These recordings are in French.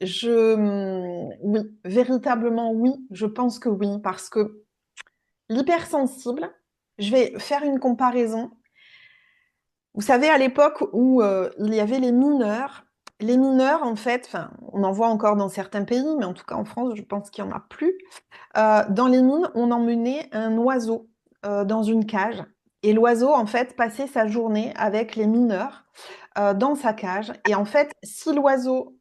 Oui, véritablement oui, je pense que oui, parce que l'hypersensible, je vais faire une comparaison. Vous savez, à l'époque où il y avait les mineurs, en fait, enfin, on en voit encore dans certains pays, mais en tout cas en France, je pense qu'il n'y en a plus. Dans les mines, on emmenait un oiseau dans une cage. Et l'oiseau, en fait, passait sa journée avec les mineurs dans sa cage. Et en fait, si l'oiseau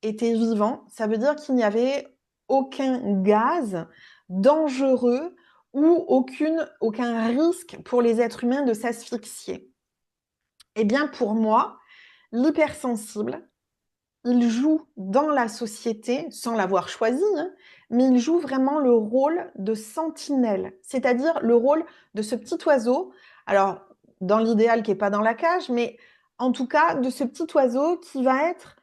était vivant, ça veut dire qu'il n'y avait aucun gaz dangereux ou aucun risque pour les êtres humains de s'asphyxier. Eh bien, pour moi, l'hypersensible, il joue dans la société, sans l'avoir choisi, hein, mais il joue vraiment le rôle de sentinelle, c'est-à-dire le rôle de ce petit oiseau, alors dans l'idéal qui n'est pas dans la cage, mais en tout cas de ce petit oiseau qui va être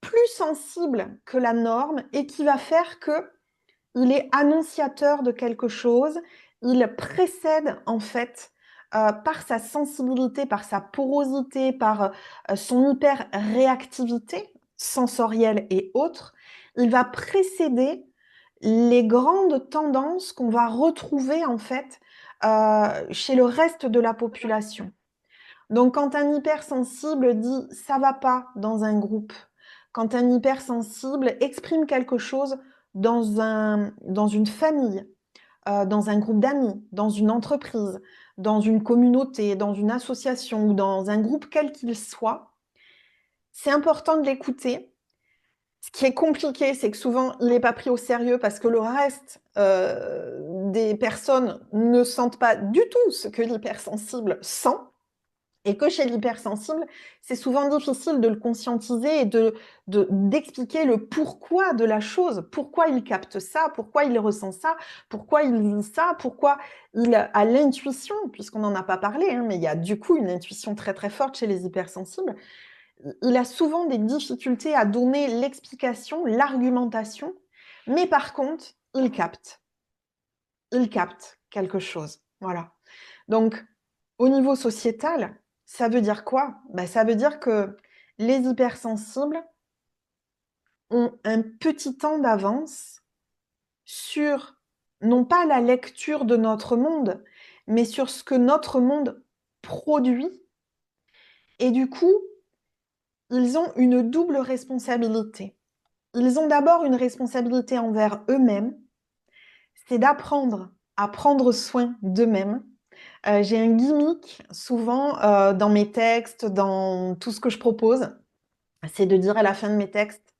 plus sensible que la norme et qui va faire que il est annonciateur de quelque chose, il précède en fait par sa sensibilité, par sa porosité, par son hyper-réactivité sensorielle et autres, il va précéder les grandes tendances qu'on va retrouver en fait chez le reste de la population. Donc quand un hypersensible dit ça va pas dans un groupe, quand un hypersensible exprime quelque chose dans une famille, dans un groupe d'amis, dans une entreprise, dans une communauté, dans une association ou dans un groupe quel qu'il soit, c'est important de l'écouter. Ce qui est compliqué, c'est que souvent, il n'est pas pris au sérieux parce que le reste des personnes ne sentent pas du tout ce que l'hypersensible sent. Et que chez l'hypersensible, c'est souvent difficile de le conscientiser et d'expliquer le pourquoi de la chose, pourquoi il capte ça, pourquoi il ressent ça, pourquoi il vit ça, pourquoi il a l'intuition, puisqu'on n'en a pas parlé, hein, mais il y a du coup une intuition très très forte chez les hypersensibles. Il a souvent des difficultés à donner l'explication, l'argumentation, mais par contre, il capte quelque chose. Voilà. Donc, au niveau sociétal, ça veut dire quoi? Ben, ça veut dire que les hypersensibles ont un petit temps d'avance sur, non pas la lecture de notre monde, mais sur ce que notre monde produit. Et du coup, ils ont une double responsabilité. Ils ont d'abord une responsabilité envers eux-mêmes, c'est d'apprendre à prendre soin d'eux-mêmes. J'ai un gimmick souvent dans mes textes, dans tout ce que je propose, c'est de dire à la fin de mes textes,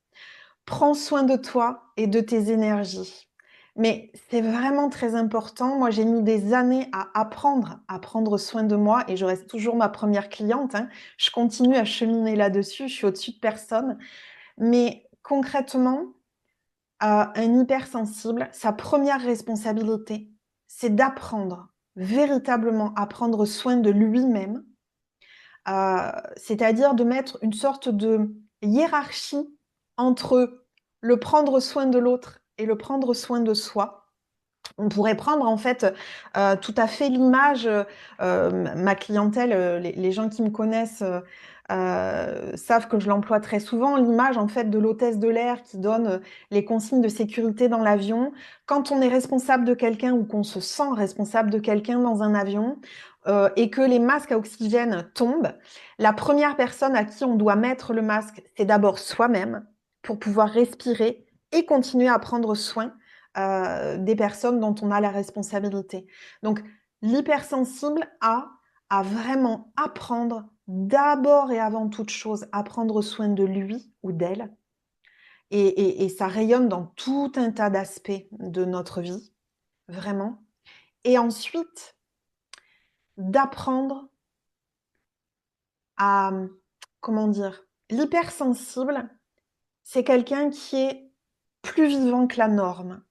prends soin de toi et de tes énergies. Mais c'est vraiment très important. Moi, j'ai mis des années à apprendre à prendre soin de moi et je reste toujours ma première cliente, hein. Je continue à cheminer là-dessus, je suis au-dessus de personne. Mais concrètement, un hypersensible, sa première responsabilité, c'est d'apprendre véritablement à prendre soin de lui-même, c'est-à-dire de mettre une sorte de hiérarchie entre le prendre soin de l'autre et le prendre soin de soi. On pourrait prendre en fait tout à fait l'image, ma clientèle, les gens qui me connaissent savent que je l'emploie très souvent, l'image en fait de l'hôtesse de l'air qui donne les consignes de sécurité dans l'avion. Quand on est responsable de quelqu'un ou qu'on se sent responsable de quelqu'un dans un avion et que les masques à oxygène tombent, la première personne à qui on doit mettre le masque, c'est d'abord soi-même pour pouvoir respirer et continuer à prendre soin des personnes dont on a la responsabilité. Donc, l'hypersensible a à vraiment apprendre d'abord et avant toute chose à prendre soin de lui ou d'elle. Et ça rayonne dans tout un tas d'aspects de notre vie, vraiment. Et ensuite, d'apprendre à, comment dire, l'hypersensible, c'est quelqu'un qui est plus vivant que la norme.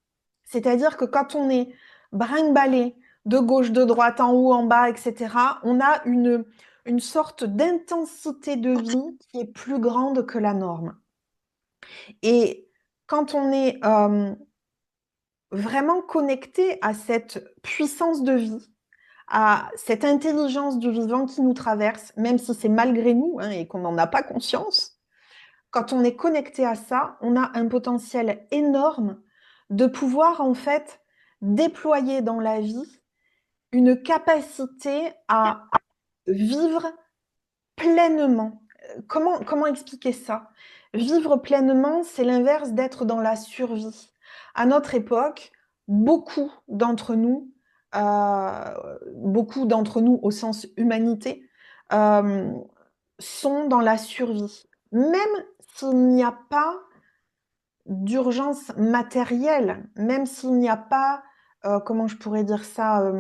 C'est-à-dire que quand on est brinque-ballé de gauche, de droite, en haut, en bas, etc., on a une sorte d'intensité de vie qui est plus grande que la norme. Et quand on est vraiment connecté à cette puissance de vie, à cette intelligence du vivant qui nous traverse, même si c'est malgré nous hein, et qu'on n'en a pas conscience, quand on est connecté à ça, on a un potentiel énorme de pouvoir en fait déployer dans la vie une capacité à vivre pleinement. Comment expliquer ça? Vivre pleinement, c'est l'inverse d'être dans la survie. À notre époque, beaucoup d'entre nous au sens humanité, euh, sont dans la survie. Même s'il n'y a pas d'urgence matérielle, même s'il n'y a pas, comment je pourrais dire ça,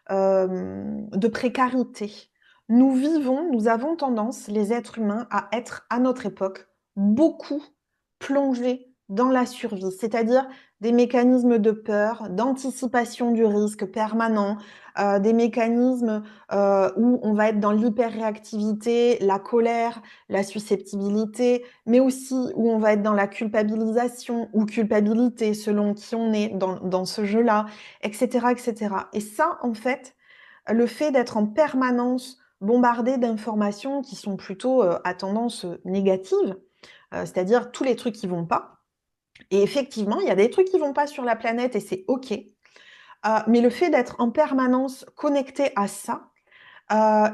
de précarité. Nous avons tendance, les êtres humains, à être, à notre époque, beaucoup plongés dans la survie, c'est-à-dire des mécanismes de peur, d'anticipation du risque permanent, des mécanismes où on va être dans l'hyperréactivité, la colère, la susceptibilité, mais aussi où on va être dans la culpabilisation ou culpabilité selon qui on est dans ce jeu-là, etc., etc. Et ça, en fait, le fait d'être en permanence bombardé d'informations qui sont plutôt à tendance négative, c'est-à-dire tous les trucs qui vont pas. Et effectivement, il y a des trucs qui vont pas sur la planète et c'est OK. Mais le fait d'être en permanence connecté à ça,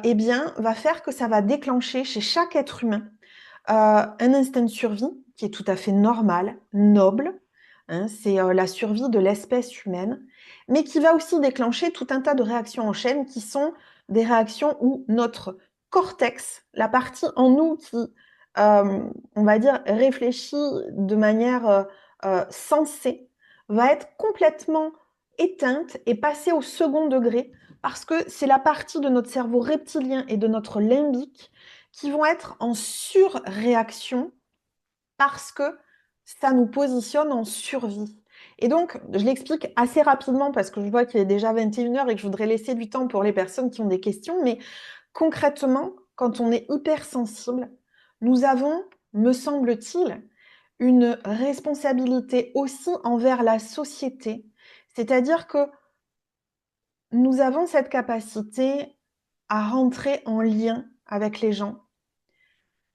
eh bien, va faire que ça va déclencher chez chaque être humain un instinct de survie qui est tout à fait normal, noble, hein, c'est la survie de l'espèce humaine, mais qui va aussi déclencher tout un tas de réactions en chaîne qui sont des réactions où notre cortex, la partie en nous qui, on va dire, réfléchit de manière sensée, va être complètement éteinte et passer au second degré parce que c'est la partie de notre cerveau reptilien et de notre limbique qui vont être en surréaction parce que ça nous positionne en survie. Et donc, je l'explique assez rapidement parce que je vois qu'il est déjà 21 h et que je voudrais laisser du temps pour les personnes qui ont des questions. Mais concrètement, quand on est hypersensible, nous avons, me semble-t-il, une responsabilité aussi envers la société. C'est-à-dire que nous avons cette capacité à rentrer en lien avec les gens.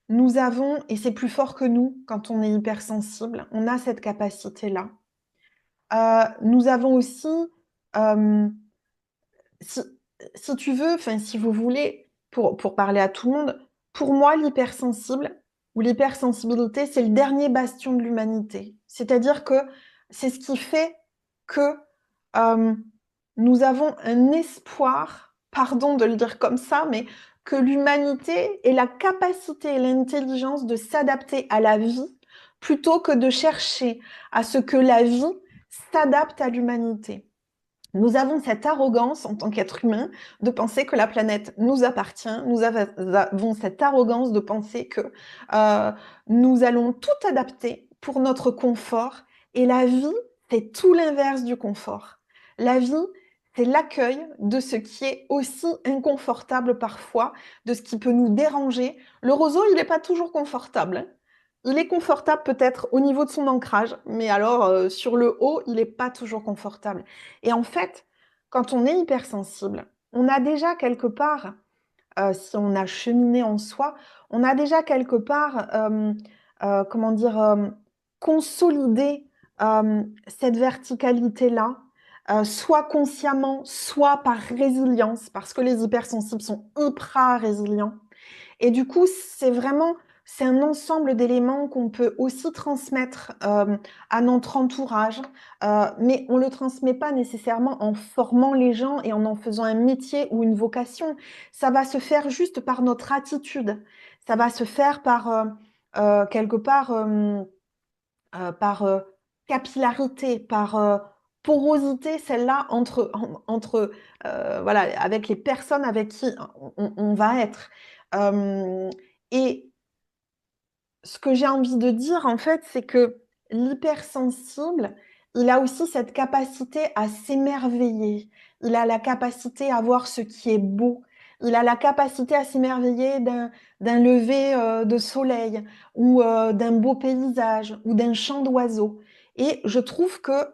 Nous avons, et c'est plus fort que nous quand on est hypersensible, on a cette capacité-là. Nous avons aussi, euh, si, si tu veux, enfin si vous voulez, pour parler à tout le monde, pour moi l'hypersensible ou l'hypersensibilité, c'est le dernier bastion de l'humanité. C'est-à-dire que c'est ce qui fait que euh, nous avons un espoir, pardon de le dire comme ça, mais que l'humanité ait la capacité et l'intelligence de s'adapter à la vie plutôt que de chercher à ce que la vie s'adapte à l'humanité. Nous avons cette arrogance en tant qu'être humain de penser que la planète nous appartient. Nous avons cette arrogance de penser que euh, nous allons tout adapter pour notre confort. Et la vie, c'est tout l'inverse du confort. La vie, c'est l'accueil de ce qui est aussi inconfortable parfois, de ce qui peut nous déranger. Le roseau, il n'est pas toujours confortable, hein. Il est confortable peut-être au niveau de son ancrage, mais alors sur le haut, il n'est pas toujours confortable. Et en fait, quand on est hypersensible, on a déjà quelque part, si on a cheminé en soi, on a déjà quelque part, comment dire, consolidé cette verticalité-là, soit consciemment, soit par résilience, parce que les hypersensibles sont hyper résilients. Et du coup, c'est un ensemble d'éléments qu'on peut aussi transmettre à notre entourage, mais on ne le transmet pas nécessairement en formant les gens et en faisant un métier ou une vocation. Ça va se faire juste par notre attitude. Ça va se faire par, quelque part, par capillarité, par porosité, celle-là, voilà, avec les personnes avec qui on va être. Euh, et ce que j'ai envie de dire, en fait, c'est que l'hypersensible, il a aussi cette capacité à s'émerveiller. Il a la capacité à voir ce qui est beau. Il a la capacité à s'émerveiller d'un lever de soleil ou d'un beau paysage ou d'un chant d'oiseaux. Et je trouve que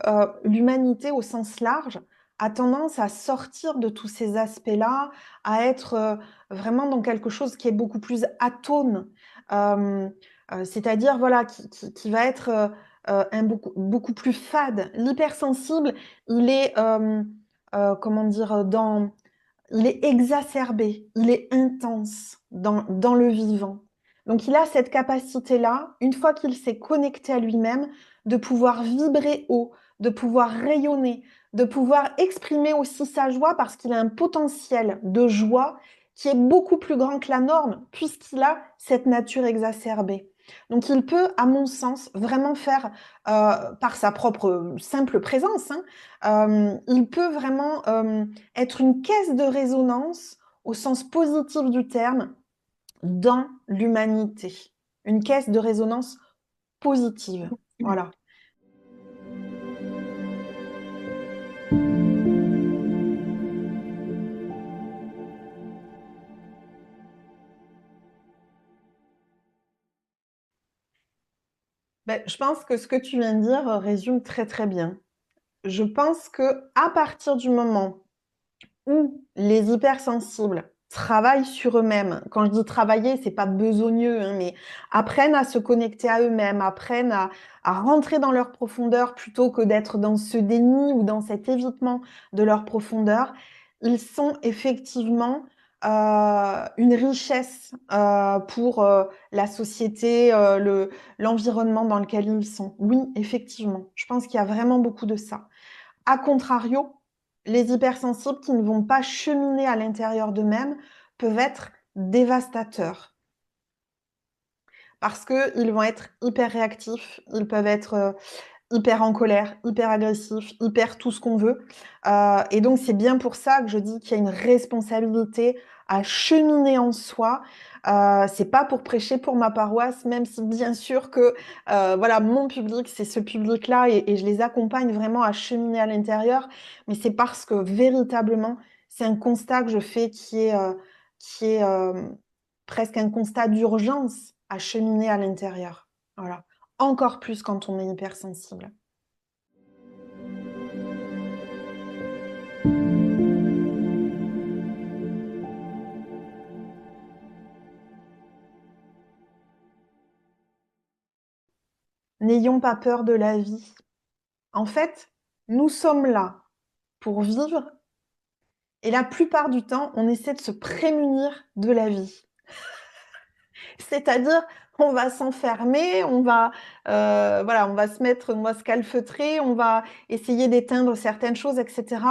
l'humanité au sens large a tendance à sortir de tous ces aspects-là, à être vraiment dans quelque chose qui est beaucoup plus atone. Euh, C'est-à-dire, voilà, qui va être beaucoup plus fade. L'hypersensible, il est, comment dire, il est exacerbé, il est intense dans le vivant. Donc il a cette capacité-là, une fois qu'il s'est connecté à lui-même, de pouvoir vibrer haut, de pouvoir rayonner, de pouvoir exprimer aussi sa joie parce qu'il a un potentiel de joie qui est beaucoup plus grand que la norme, puisqu'il a cette nature exacerbée. Donc il peut, à mon sens, vraiment faire, par sa propre simple présence, hein, il peut vraiment être une caisse de résonance au sens positif du terme dans l'humanité. Une caisse de résonance positive. Voilà. Ben, je pense que ce que tu viens de dire résume très très bien. Je pense que à partir du moment où les hypersensibles travaillent sur eux-mêmes, quand je dis travailler, c'est pas besogneux, hein, mais apprennent à se connecter à eux-mêmes, apprennent à rentrer dans leur profondeur plutôt que d'être dans ce déni ou dans cet évitement de leur profondeur, ils sont effectivement une richesse pour la société, l'environnement dans lequel ils sont. Oui, effectivement, je pense qu'il y a vraiment beaucoup de ça. A contrario, les hypersensibles qui ne vont pas cheminer à l'intérieur d'eux-mêmes peuvent être dévastateurs parce qu'ils vont être hyper réactifs, ils peuvent être hyper en colère, hyper agressifs, hyper tout ce qu'on veut. Et donc, c'est bien pour ça que je dis qu'il y a une responsabilité à cheminer en soi. C'est pas pour prêcher pour ma paroisse, même si bien sûr que voilà, mon public, c'est ce public-là et je les accompagne vraiment à cheminer à l'intérieur. Mais c'est parce que véritablement, c'est un constat que je fais qui est presque un constat d'urgence à cheminer à l'intérieur. Voilà. Encore plus quand on est hypersensible. N'ayons pas peur de la vie. En fait, nous sommes là pour vivre et la plupart du temps, on essaie de se prémunir de la vie. C'est-à-dire, on va s'enfermer, voilà, on va se mettre, on va se calfeutrer, on va essayer d'éteindre certaines choses, etc.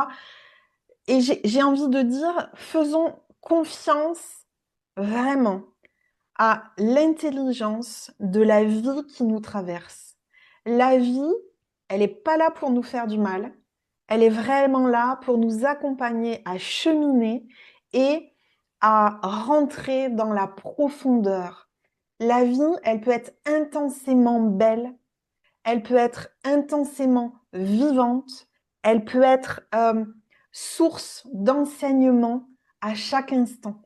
Et j'ai envie de dire, faisons confiance vraiment à l'intelligence de la vie qui nous traverse. La vie, elle n'est pas là pour nous faire du mal, elle est vraiment là pour nous accompagner à cheminer et à rentrer dans la profondeur. La vie, elle peut être intensément belle, elle peut être intensément vivante, elle peut être source d'enseignement à chaque instant.